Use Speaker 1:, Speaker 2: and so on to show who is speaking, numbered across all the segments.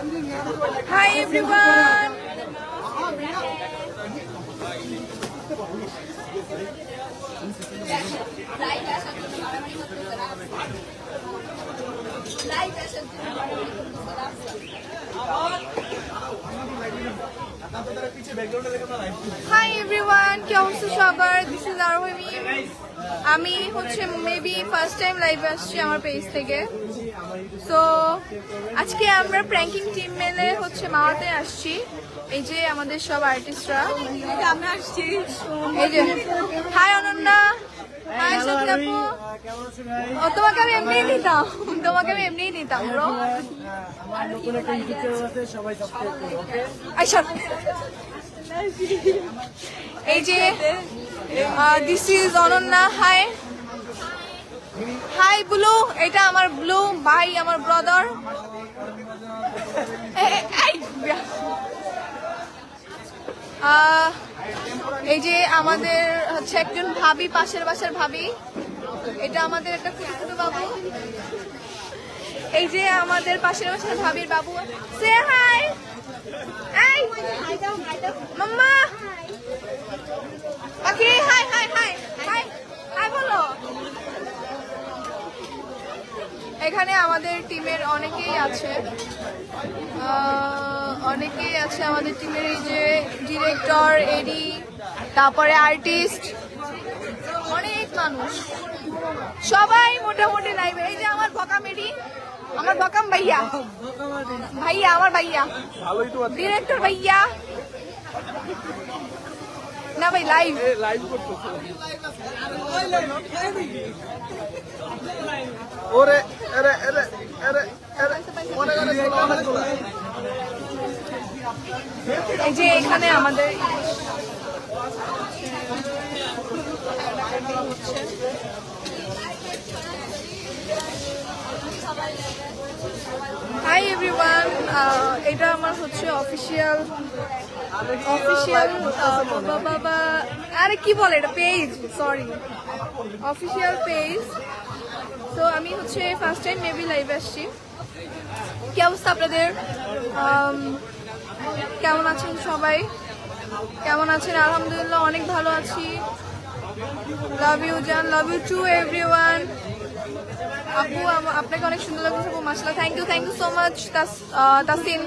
Speaker 1: Hi everyone. Hi everyone, কি অবস্থা সবার? This is Arohimi. আমি হচ্ছে মেবি ফার্স্ট টাইম লাইভে আসছি আমার পেজ থেকে। সো আজকে আমরা প্র্যাঙ্কিং টিম মেলে হচ্ছে মাওয়াতে আসছি। এই যে আমাদের সব আর্টিস্টরা আমরা আসছি। এই যে হাই অনন্যা, হাই সত্যি। ও তোমাকে আমি এমনিই দিতাম, তোমাকে আমি এমনিই দিতাম ব্রো।
Speaker 2: আমার নতুন একটা ইউটিউব চ্যানেল আছে, সবাই সাবস্ক্রাইব করো, ওকে?
Speaker 1: আচ্ছা, এই যে this is Ananya. High high blue, এটা আমার ব্লু ভাই, আমার ব্রাদার। এই যে আমাদের হচ্ছে একজন ভাবি, পাশের বাসার ভাবি। এটা আমাদের একটা ছোট বাবু। এই যে আমাদের পাশের বাসার ভাবির বাবু। সে হাই। এই মাম্মা okay, hi hi hi hi hi বলো। এখানে আমাদের টিমের অনেকেই আছে, আমাদের টিমের। এই যে ডিরেক্টর, এডি, তারপরে আর্টিস্ট, অনেক মানুষ, সবাই মোটামুটি লাইভে। এই যে আমার বকাম এডি, আমার বকাম ভাইয়া, ভাইয়া আমার ভাইয়া, ডিরেক্টর ভাইয়া। না ভাই লাইভ
Speaker 2: ওরে আরে আরে আরে আরে
Speaker 1: এই যে এখানে আমাদের হাই এভরিওয়ান। এটা আমার হচ্ছে অফিসিয়াল বাবা, আরে কি বলে এটা, পেজ, সরি, অফিসিয়াল পেজ। তো আমি হচ্ছে ফার্স্ট টাইম মেবি লাইভে আসছি। কি অবস্থা আপনাদের? কেমন আছেন সবাই? কেমন আছেন? আলহামদুলিল্লাহ অনেক ভালো আছি। লাভ ইউ জান, লাভ ইউ টু এভরিওয়ান। আপু আপনাকে অনেক সুন্দর লাগছে আপু, মাশাআল্লাহ। Thank you so much Tasin,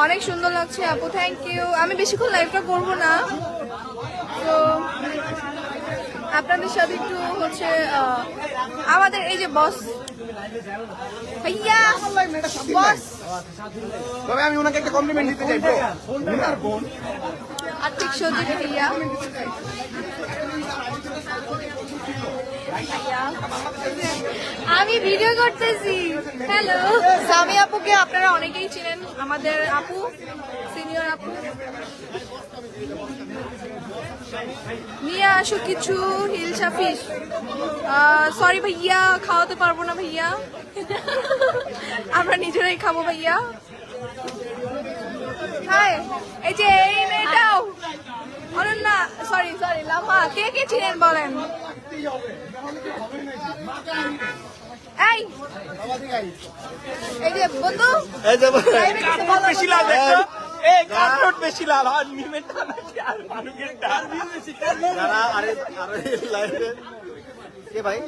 Speaker 1: অনেক সুন্দর লাগছে আপু, থ্যাংক ইউ। আমি বেশিক্ষণ লাইভটা করবো না, তো আপনাদের সাথে একটু হচ্ছে আমাদের এই যে বস ভাইয়া, বস,
Speaker 2: তবে আমি ওনাকে একটা কমপ্লিমেন্ট দিতে চাই ব্রো।
Speaker 1: আর্থিক সহযোগী ভাইয়া। আমি ভিডিও করতেছি। হ্যালো, সামি আপুকে আপনারা অনেকেই চিনেন, আমাদের আপু, সিনিয়র আপু। নিয়ে আসো কিছু হিলসা ফিশ। সরি ভাইয়া, খাওয়াতে পারবো না ভাইয়া, আমরা নিজেরাই খাবো ভাইয়া। হাই, এই যে এই মেয়েটাও অনন্যা, সরি লামা, কে কে চিনেন বলেন? এই যে বন্ধু,
Speaker 2: এই যে
Speaker 1: বেশি লাল
Speaker 2: বেশি লাল আর নিমেটা নাকি আর মানুষেরটা যারা আরে আরে লাইভে কে ভাই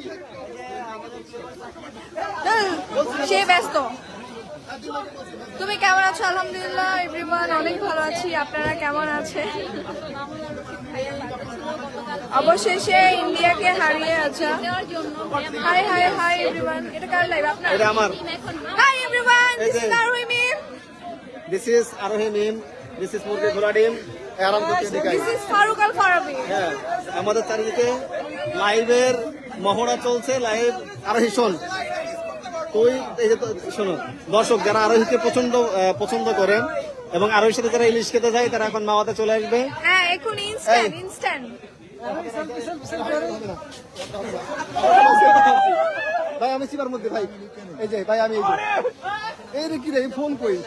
Speaker 1: সে ব্যস্ত। তুমি কেমন আছো? আলহামদুলিল্লাহ এভরিওয়ান, অনেক ভালো আছি। আপনারা কেমন আছেন? অবশেষে ইন্ডিয়াকে হারিয়ে আছে। Hi hi hi everyone. এটা কার লাইভ? আপনার?
Speaker 2: এটা আমার।
Speaker 1: হাই এভরিওয়ান, দিস ইজ আরোহিমি,
Speaker 2: দিস ইজ মুরগি ঘোড়া ডিম আরাম করতে দেখাই।
Speaker 1: This is Faruk Al Farabi.
Speaker 2: হ্যাঁ, আমাদের চারিদিকে লাইভের মহড়া চলছে। লাইভ আরোহী শোন, তুই এই যে শোনো, দর্শক যারা আরোহীকে পছন্দ করেন এবং আরোহীর সাথে যারা ইলিশ খেতে যায় তারা এখন মাওয়াতে চলে আসবে।
Speaker 1: হ্যাঁ, এখন ইনস্ট্যান্ট।
Speaker 2: ভাই আমি চিপার মধ্যে, ভাই এই যে ভাই, আমি এই রে কি রে ফোন কই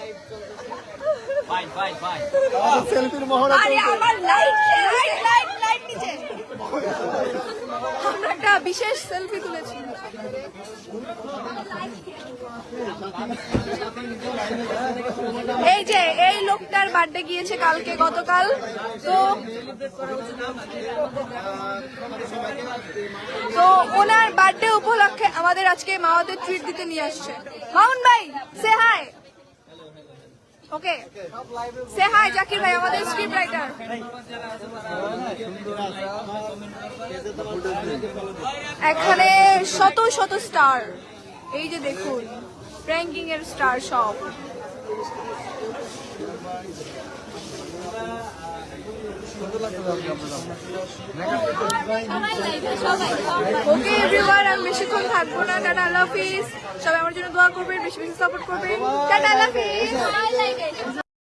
Speaker 2: সেলফির মহড়া
Speaker 1: আরে আমার লাইট নিচে। আমরা একটা বিশেষ সেলফি তুলেছি। এই যে এই লোকটার বার্থডে গিয়েছে কালকে, গতকাল। তো ওনার বার্থডে উপলক্ষে আমাদের আজকে মাওয়াদের ট্রিট দিতে নিয়ে আসছে। মামুন ভাই সে হাই। ওকে সে হাই জাকির ভাই, আমাদের স্ক্রিপ্ট রাইটার। এখানে শত শত স্টার, এই যে দেখুন র্যাঙ্কিং এর স্টার সব। ওকে এভরিওয়ান, আমি বেশিক্ষণ থাকবো না। টাটা, আল্লাহ হাফিজ। সবাই আমার জন্য দোয়া করবেন, বেশি বেশি সাপোর্ট করবেন। টাটা, আল্লাহ হাফিজ।